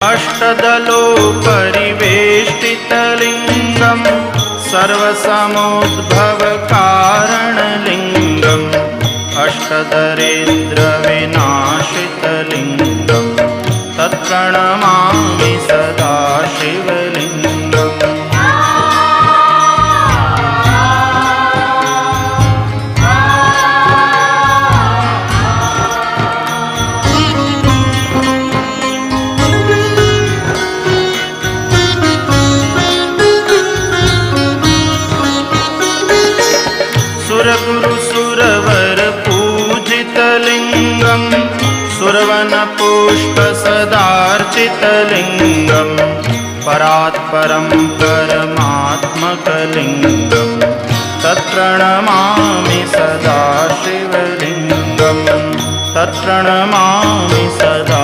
अष्टदलोपरिवेष्टितलिङ्गं सर्वसमुद्भवकारणलिङ्गम् अष्टदरिद्रविनाशितलिङ्गं तत्प्रणमामि सदा शिवलिङ्गम्। सुरगुरुसुरवर पूजितलिङ्गं सुरवनपुष्पसदार्चितलिङ्गं परात्परं परमात्मकलिङ्गं तत्प्रणमामि सदा शिवलिङ्गं तत्प्रणमामि सदा